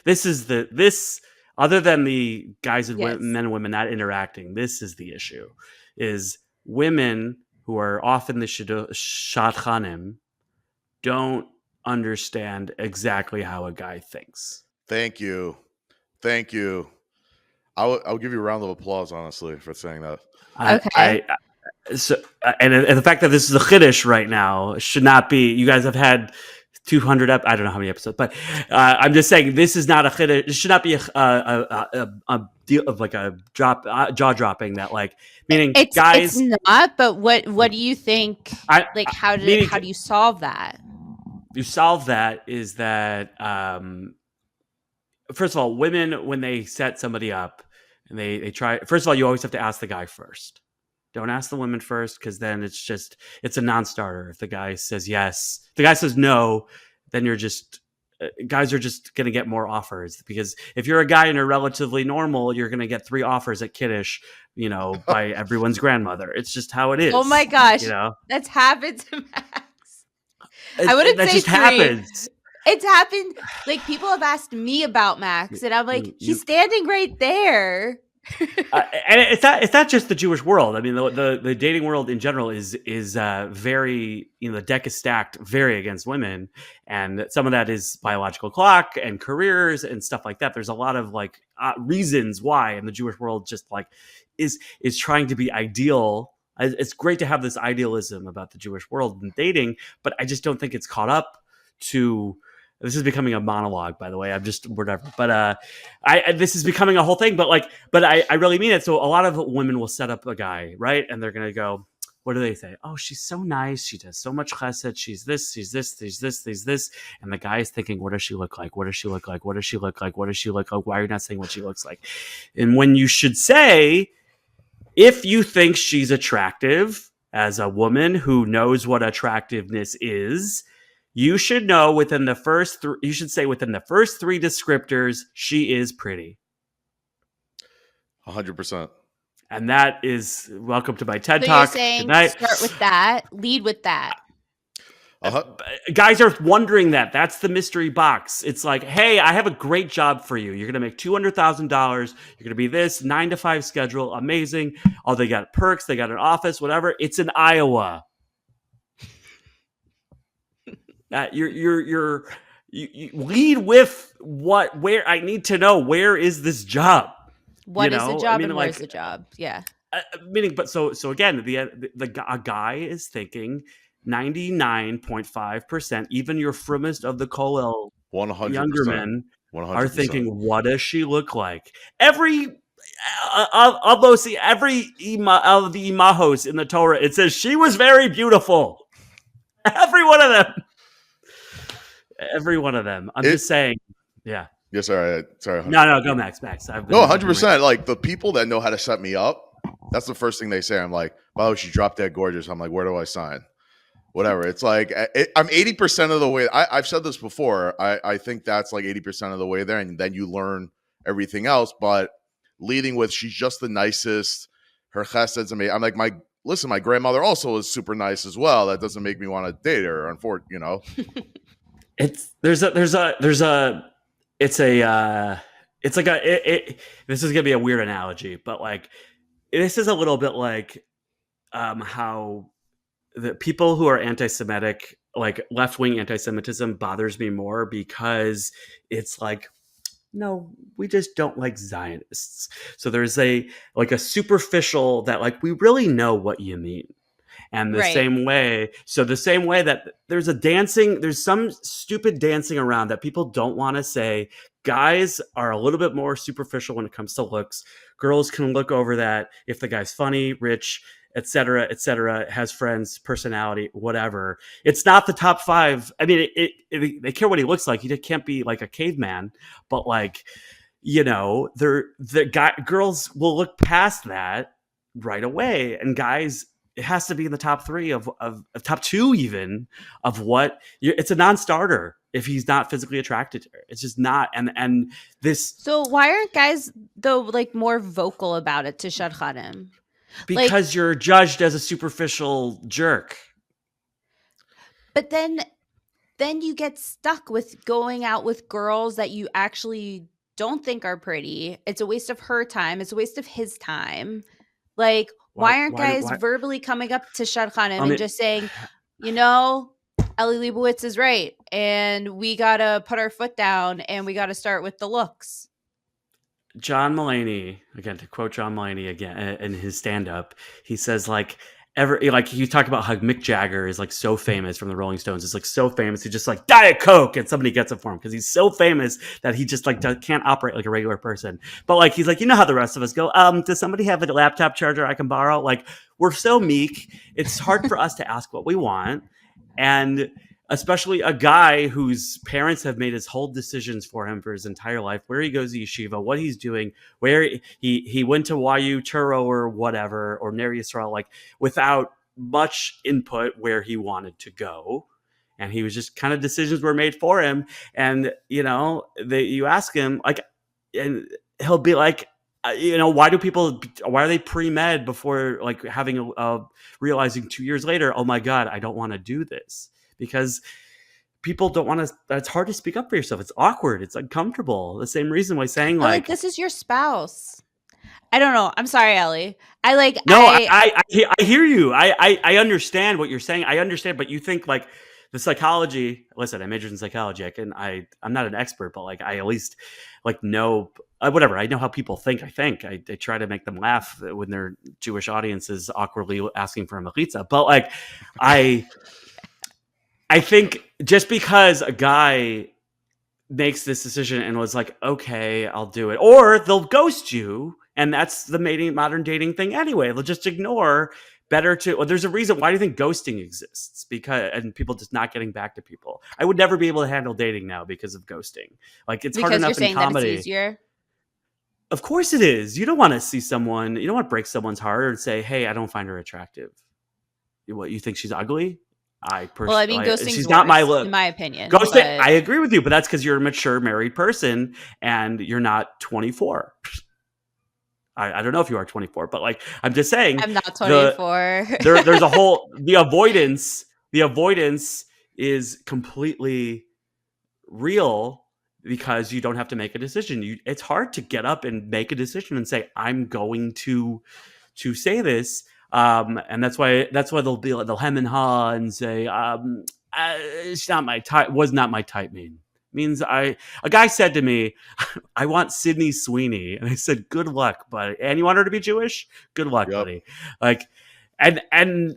this other than the guys and Yes. men and women not interacting. This is the issue: is women who are often the shadchanim don't understand exactly how a guy thinks. Thank you. I'll give you a round of applause, honestly, for saying that. Okay. And the fact that this is a chiddush right now should not be. You guys have had 200. I don't know how many episodes, but I'm just saying this is not a chiddush. This should not be a deal of like a jaw dropping that like meaning guys. It's not. But what do you think? How do you solve that? You solve that is that first of all, women when they set somebody up and they try. First of all, you always have to ask the guy first. Don't ask the women first because then it's a non-starter. If the guy says yes, if the guy says no, then you're just guys are just going to get more offers because if you're a guy and you're relatively normal, you're going to get 3 offers at Kiddush, by everyone's grandmother. It's just how it is. Oh my gosh, that's happened to Max. I wouldn't say just 3. Happens. It's happened. Like people have asked me about Max, and I'm like, he's standing right there. And it's not just the Jewish world. I mean, the dating world in general is very, the deck is stacked very against women, and some of that is biological clock and careers and stuff like that. There's a lot of like reasons why, and the Jewish world just like is trying to be ideal. It's great to have this idealism about the Jewish world and dating, but I just don't think it's caught up to. This is becoming a monologue, by the way. I'm just whatever, but this is becoming a whole thing. But I really mean it. So a lot of women will set up a guy, right, and they're gonna go, what do they say? Oh, she's so nice. She does so much chesed. She's this. She's this. She's this. She's this. And the guy is thinking, what does she look like? What does she look like? What does she look like? What does she look like? Why are you not saying what she looks like? And when you should say, if you think she's attractive as a woman who knows what attractiveness is. You should know within the first you should say within the first 3 descriptors, she is pretty. 100%. And that is welcome to my TED so Talk. You're saying Good night. Start with that. Lead with that. Guys are wondering that. That's the mystery box. It's like, hey, I have a great job for you. You're going to make $200,000. You're going to be this 9 to 5 schedule. Amazing. Oh, they got perks. They got an office, whatever. It's in Iowa. You lead with where I need to know where is this job? What is the job and where's the job? Yeah. So again, a guy is thinking 99.5%, even your frimmest of the Kollel 100%. younger men 100%. are thinking, what does she look like? Every of the imahos in the Torah, it says she was very beautiful. Every one of them. Every one of them. I'm just saying. Yeah. Yeah, sorry. No, go Max. No, 100%. Like the people that know how to set me up, that's the first thing they say. I'm like, wow, she dropped dead gorgeous. I'm like, where do I sign? Whatever. It's like, I'm 80% of the way. I've said this before. I think that's like 80% of the way there. And then you learn everything else. But leading with, she's just the nicest. Her chesed's amazing. I'm like, my grandmother also is super nice as well. That doesn't make me want to date her. Unfortunately, this is gonna be a weird analogy, but like this is a little bit like how the people who are anti-Semitic, like left-wing anti-Semitism, bothers me more because it's like, no, we just don't like Zionists. So there's a superficial that like we really know what you mean. And the same way that there's some stupid dancing around that people don't want to say. Guys are a little bit more superficial when it comes to looks. Girls can look over that if the guy's funny, rich, etc., has friends, personality, whatever. It's not the top 5. I mean, they care what he looks like. He can't be like a caveman, but like, girls will look past that right away, and guys. It has to be in the top 3 of top 2 even of what it's a non-starter if he's not physically attracted to her. It's just not. And this. So why aren't guys though like more vocal about it to shadchanim? Because you're judged as a superficial jerk. But then then you get stuck with going out with girls that you actually don't think are pretty. It's a waste of her time. It's a waste of his time. Like, why aren't guys verbally coming up to Shidduchim and just saying, Eli Lebowicz is right, and we got to put our foot down, and we got to start with the looks. John Mulaney, again, to quote John Mulaney again in his stand-up, he says, like, you talk about how Mick Jagger is like so famous from the Rolling Stones. It's like so famous. He just like Diet Coke and somebody gets it for him because he's so famous that he just like can't operate like a regular person. But like, he's like, you know how the rest of us go. Does somebody have a laptop charger I can borrow? Like, we're so meek. It's hard for us to ask what we want. And especially a guy whose parents have made his whole decisions for him for his entire life, where he goes to yeshiva, what he's doing, where he went to YU Turo or whatever, or Ner Yisrael, like without much input where he wanted to go. And he was just kind of decisions were made for him. And, you ask him like, and he'll be like, why are they pre-med before like having realizing 2 years later, oh my God, I don't want to do this. Because people don't want to. It's hard to speak up for yourself. It's awkward. It's uncomfortable. The same reason why saying like this is your spouse. I don't know. I'm sorry, Ellie. I hear you. I understand what you're saying. I understand, but you think like the psychology. Listen, I majored in psychology. I'm not an expert, but like I at least like know whatever. I know how people think. I try to make them laugh when their Jewish audiences awkwardly asking for a mechitza. But like I think just because a guy makes this decision and was like, okay, I'll do it, or they'll ghost you, and that's the modern dating thing anyway. They'll just ignore. There's a reason. Why do you think ghosting exists? And people just not getting back to people. I would never be able to handle dating now because of ghosting. Like it's hard enough in comedy. That it's easier. Of course it is. You don't want to see someone. You don't want to break someone's heart and say, hey, I don't find her attractive. What, you think she's ugly? Ghosting she's not my look, in my opinion. Ghosting, I agree with you, but that's because you're a mature married person and you're not 24. I don't know if you are 24, but like I'm just saying, I'm not 24. There's a whole the avoidance is completely real because you don't have to make a decision. It's hard to get up and make a decision and say I'm going to say this. And that's why they'll hem and haw and say, it's not my type, was not my type means a guy said to me, I want Sydney Sweeney. And I said, good luck, buddy. And you want her to be Jewish? Good luck, buddy. Like, and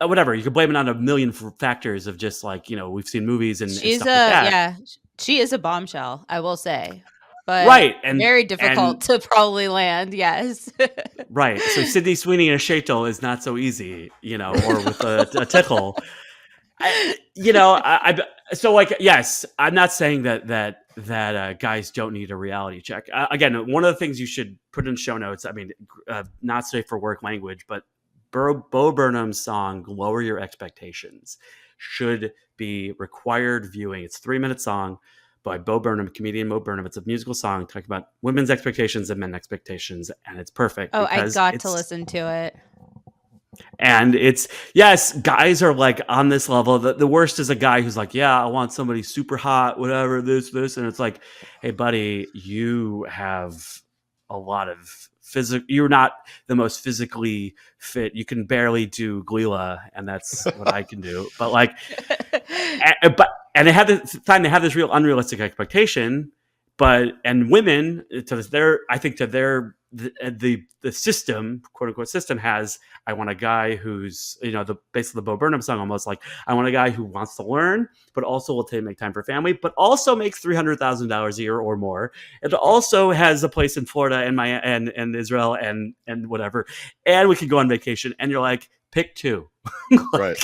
whatever, you could blame it on a million factors of just like, we've seen movies and stuff like that. She is a bombshell, I will say. But right, and very difficult to probably land. Yes, right. So Sydney Sweeney in a shaitel is not so easy, or with a tickle. So like, yes, I'm not saying that guys don't need a reality check. Again, one of the things you should put in show notes. I mean, not safe for work language, but Bo Burnham's song "Lower Your Expectations" should be required viewing. It's a 3-minute song by Bo Burnham, comedian Bo Burnham. It's a musical song talking about women's expectations and men's expectations, and it's perfect. Oh, I got to listen to it. And yes, guys are like on this level. The worst is a guy who's like, yeah, I want somebody super hot, whatever, this. And it's like, hey, buddy, you have a lot of you're not the most physically fit. You can barely do Glila, and that's what I can do. But like, and they have this real unrealistic expectation. And women, the system, quote unquote system, has, I want a guy who's, basically the Bo Burnham song, almost like, I want a guy who wants to learn, but also will make time for family, but also makes $300,000 a year or more. It also has a place in Florida and Israel and whatever, and we could go on vacation. And you're like, pick two, right?